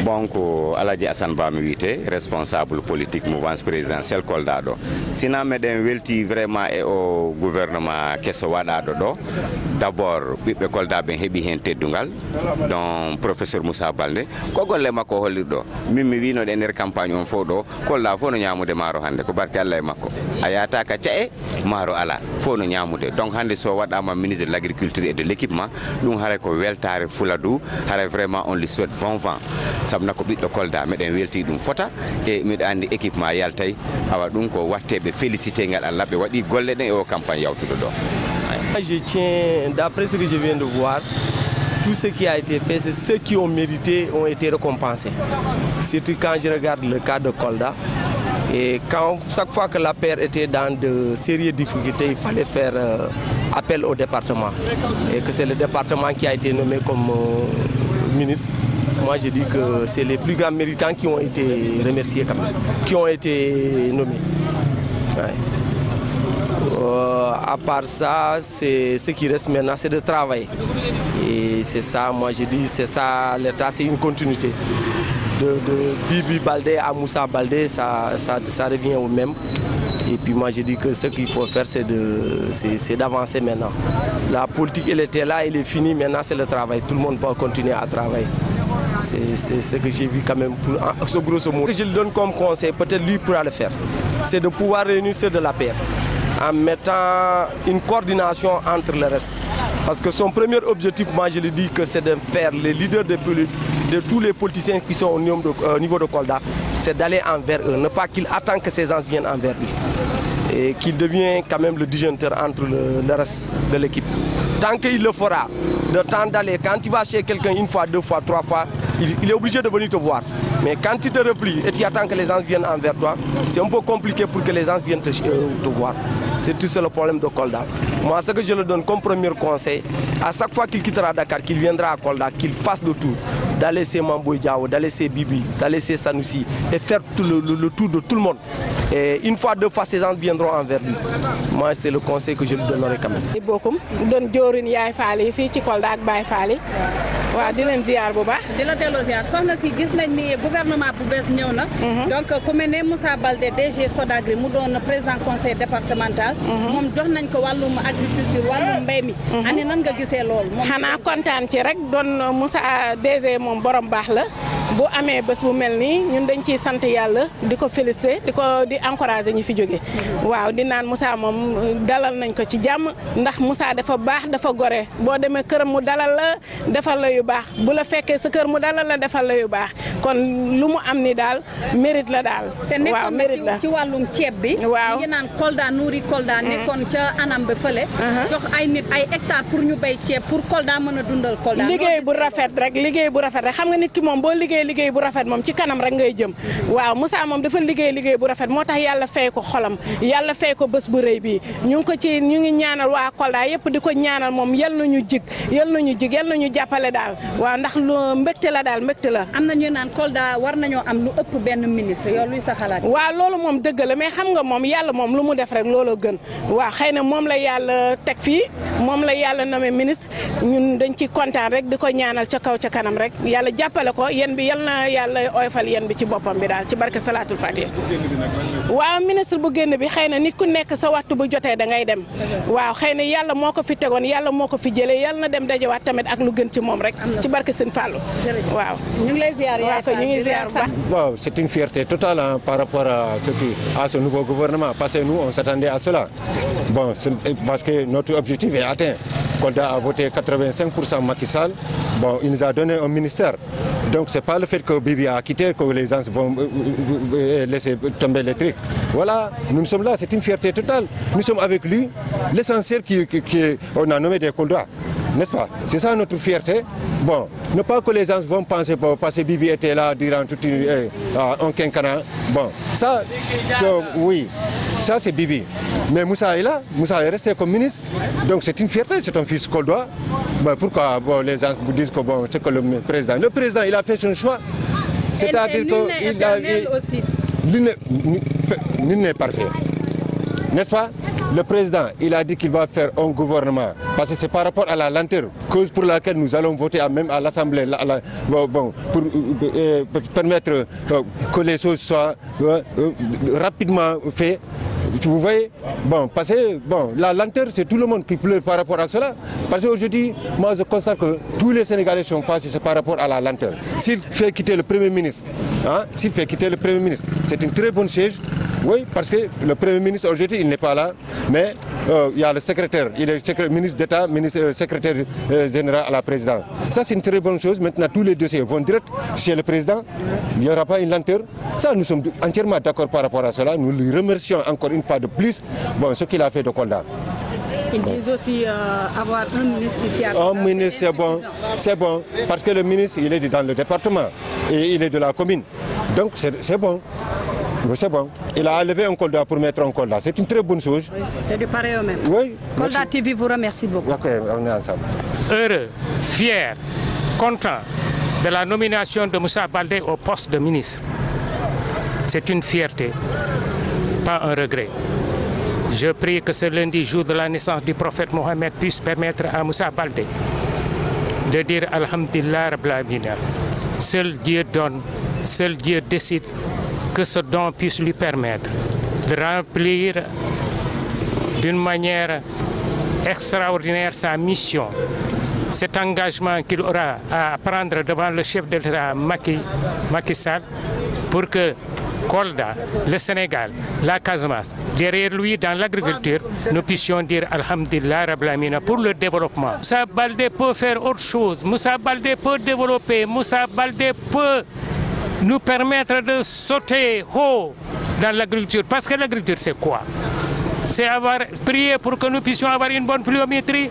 donc Aladji Assane Ba mi wiyete responsable politique mouvance présidentielle Kolda ɗo sina meɗen welti vraiment e o gouvernement kesso waɗaɗo ɗo d'abord ɓiɓɓe Kolda ɓen heeɓi hen teddungal donc professeur Moussa Baldé ko golle makko hollirɗo min mi winoɗe nder campagne on fof ɗo Kolda fof no ñamude maaro hande ko barke Allah e makko a yata ka cae maaro ala fof no ñamude donc hande so waɗama ministre de l'agriculture et de l'équipement ɗum haray ko weltare Fuladu haray vraiment on lui souhaite bon vent sabna ko ɓiɗɗo Kolda meɗen welti ɗum fota e miɗo andi équipement yaltay awa ɗum ko watteɓe félicité ngal Allah ɓe waɗi golle ɗen e o campagne yawtuɗo ɗo. Je tiens, d'après ce que je viens de voir, tout ce qui a été fait, c'est ceux qui ont mérité ont été récompensés. Surtout quand je regarde le cas de Kolda. Et chaque fois que la paire était dans de sérieuses difficultés, il fallait faire appel au département. Et que c'est le département qui a été nommé comme ministre. Moi je dis que c'est les plus grands méritants qui ont été remerciés quand même, qui ont été nommés. Ouais. À part ça, ce qui reste maintenant, c'est de travailler. Et c'est ça, moi je dis, c'est ça l'État, c'est une continuité. De Bibi Baldé à Moussa Baldé, ça revient au même. Et puis moi je dis que ce qu'il faut faire, c'est d'avancer maintenant. La politique, elle était là, elle est finie, maintenant c'est le travail. Tout le monde peut continuer à travailler. C'est ce que j'ai vu quand même, pour ce grosso modo. Je lui donne comme conseil, peut-être lui pourra le faire. C'est de pouvoir réunir ceux de la paix, en mettant une coordination entre le reste. Parce que son premier objectif, moi je le dis, que c'est de faire les leaders de tous les politiciens qui sont au niveau de Kolda, c'est d'aller envers eux, ne pas qu'il attend que ces gens viennent envers lui. Et qu'il devienne quand même le disjoncteur entre le reste de l'équipe. Tant qu'il le fera, de temps d'aller, quand tu vas chez quelqu'un une fois, deux fois, trois fois, il est obligé de venir te voir. Mais quand tu te replies et tu attends que les gens viennent envers toi, c'est un peu compliqué pour que les gens viennent te voir. C'est tout ça le problème de Kolda. Moi, ce que je lui donne comme premier conseil, à chaque fois qu'il quittera Dakar, qu'il viendra à Kolda, qu'il fasse le tour, d'aller chez Mamboy Diao, d'aller chez Bibi, d'aller chez Sanoussi, et faire tout le tour de tout le monde. Et une fois, deux fois, ces gens viendront envers lui. Moi, c'est le conseil que je lui donnerai quand même. waaw di leen ziar bu baax. di la delloo ziar soxna si gis nañ ni gouvernement bu bees ñëw na. donc ku mel ne Moussa Baldé DG Sodagri mu doon président conseil départemental. moom jox nañ ko wàllum agriculture wàllum mbéy mi. ani nan nga gisee loolu. xanaa kontaan ci rek doon Moussa DG moom borom baax la bu amee bés bu mel nii ñun dañ ciy sant yàlla di ko féliciter di encourager ñi fi jóge. waaw di naan Moussa moom dalal nañ ko ci jàmm ndax Moussa dafa baax dafa gore boo demee këram mu dalal la defal la yu baax bu la fekkee sa kër mu dalal la defal la yu baax kon lu mu am ni daal mérite la daal. waaw mérite la te nekkoon na ci wàllum ceeb bi. waaw ñu ngi naan Kolda Nouri Kolda. nekkoon ca anam ba fële. jox ay nit ay hectares pour ñu béy ceeb pour Kolda mën a dundal Kolda. liggéey bu rafet rek xam nga nit ki moom boo liggéey bu rafet moom ci kanam rek ngay jëm. waaw Moussa moom dafa liggéey bu rafet moo tax yàlla fay ko xolam yàlla fay ko bés bu rëy bii ñu ngi ñaanal waa Kolda yëpp di ko ñaanal moom yal nañu jàppale daal. waaw ndax lu mbégte la daal mbégte la. am na ñu naan Kolda war nañoo am lu ëpp benn ministre yow luy sa xalaat. waaw loolu moom dëgg la mais xam nga moom yàlla moom lu mu def rek looloo gën waaw xëy na moom la yàlla teg fii moom la yàlla nommé ministre ñun dañ ci kontaan rek di ko ñaanal ca kaw ca kanam rek yàlla jàppale ko yéen bi yal na yàlla oyofal yéen bi ci boppam bi daal ci barke Salatul Fatiha. waaw ministre bu génn bi xëy na nit ku nekk sa waxtu bu jotee da ngay dem waaw xëy na yàlla moo ko fi tegoon yàlla moo ko fi jëlee yàlla na dem dajewaat tamit ak lu gën ci moom rek ci barke Sëñ Fallou. waaw ñu ngi lay ziar ñu ngi ziar bu baax. Bon, c'est une fierté totale hein, par rapport à ce nouveau gouvernement parce que nous on s'attendait à cela. Bon, parce que notre objectif est atteint. Kolda a voté 85% Macky Sall. Bon, il nous a donné un ministère. Donc c'est pas le fait que Bibi a quitté que les gens vont laisser tomber les trucs. Voilà, nous sommes là, c'est une fierté totale. Nous sommes avec lui. L'essentiel qu'on a nommé des Kolda. N'est-ce pas? C'est ça notre fierté. Bon, ne pas que les gens vont penser, bon, parce que Bibi était là durant tout un quinquennat. Bon, ça, oui, ça c'est Bibi. Mais Moussa est là, Moussa est resté comme ministre. Donc c'est une fierté, c'est un fils koldois. Bon, pourquoi bon, les gens vous disent que bon, c'est que le président, il a fait son choix. C'est-à-dire que nul n'est parfait. n'est-ce pas? Le président, il a dit qu'il va faire un gouvernement, parce que c'est par rapport à la lenteur, cause pour laquelle nous allons voter même à l'Assemblée, pour permettre que les choses soient rapidement faites. Vous voyez, parce que la lenteur, c'est tout le monde qui pleure par rapport à cela. Parce qu'aujourd'hui, moi je constate que tous les Sénégalais sont face, c'est par rapport à la lenteur. S'il fait quitter le Premier ministre, c'est une très bonne chose. Oui, parce que le Premier ministre aujourd'hui, il n'est pas là, mais il y a le secrétaire, il est ministre d'État, secrétaire général à la présidence. Ça, c'est une très bonne chose. Maintenant, tous les dossiers vont direct chez le président. Il n'y aura pas une lenteur. Ça, nous sommes entièrement d'accord par rapport à cela. Nous lui remercions encore une fois de plus ce qu'il a fait de Kolda. Ils disent aussi avoir un ministre ici à Kolda. Un ministre, c'est bon, parce que le ministre, il est dans le département et il est de la commune. Donc, c'est bon. C'est bon. Il a enlevé un Kolda pour mettre un Kolda. C'est une très bonne chose. Oui, c'est du pareil au même. Oui. Kolda TV vous remercie beaucoup. Ok, on est ensemble. Heureux, fier, content de la nomination de Moussa Baldé au poste de ministre. C'est une fierté, pas un regret. Je prie que ce lundi, jour de la naissance du prophète Mohammed, puisse permettre à Moussa Baldé de dire Alhamdulillah Rabbil Alamin. Seul Dieu donne, seul Dieu décide. Que ce don puisse lui permettre de remplir d'une manière extraordinaire sa mission, cet engagement qu'il aura à prendre devant le chef de l'État Macky Sall pour que Kolda, le Sénégal, la Casamance, derrière lui dans l'agriculture, nous puissions dire Alhamdulillah Rabbil Alamin pour le développement. Moussa Baldé peut faire autre chose, Moussa Baldé peut développer, Moussa Baldé peut nous permettre de sauter haut dans l'agriculture. Parce que l'agriculture, c'est quoi? C'est prier pour que nous puissions avoir une bonne pluviométrie,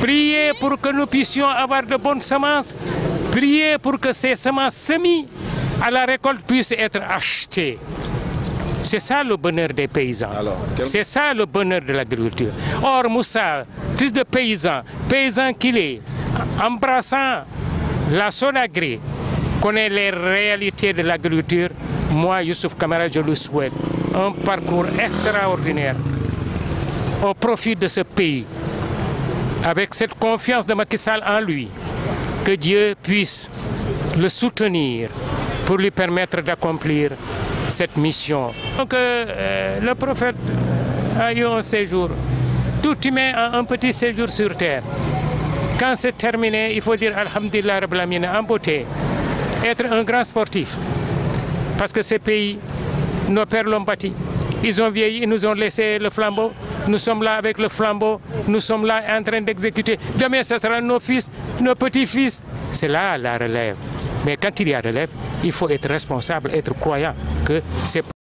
prier pour que nous puissions avoir de bonnes semences, prier pour que ces semences semies à la récolte puissent être achetées. C'est ça le bonheur des paysans. C'est ça le bonheur de l'agriculture. Or, Moussa, fils de paysan qu'il est, embrassant la Sonagré, connaît les réalités de l'agriculture, moi, Youssouf Camara, je le souhaite. Un parcours extraordinaire au profit de ce pays, avec cette confiance de Macky Sall en lui, que Dieu puisse le soutenir pour lui permettre d'accomplir cette mission. Donc, le prophète a eu un séjour. Tout humain a un petit séjour sur terre. Quand c'est terminé, il faut dire Alhamdulillah Rabbil Alamin en beauté. Être un grand sportif, parce que ces pays, nos pères l'ont bâti. Ils ont vieilli, ils nous ont laissé le flambeau. Nous sommes là avec le flambeau, nous sommes là en train d'exécuter. Demain, ce sera nos fils, nos petits-fils. C'est là la relève. Mais quand il y a relève, il faut être responsable, être croyant que c'est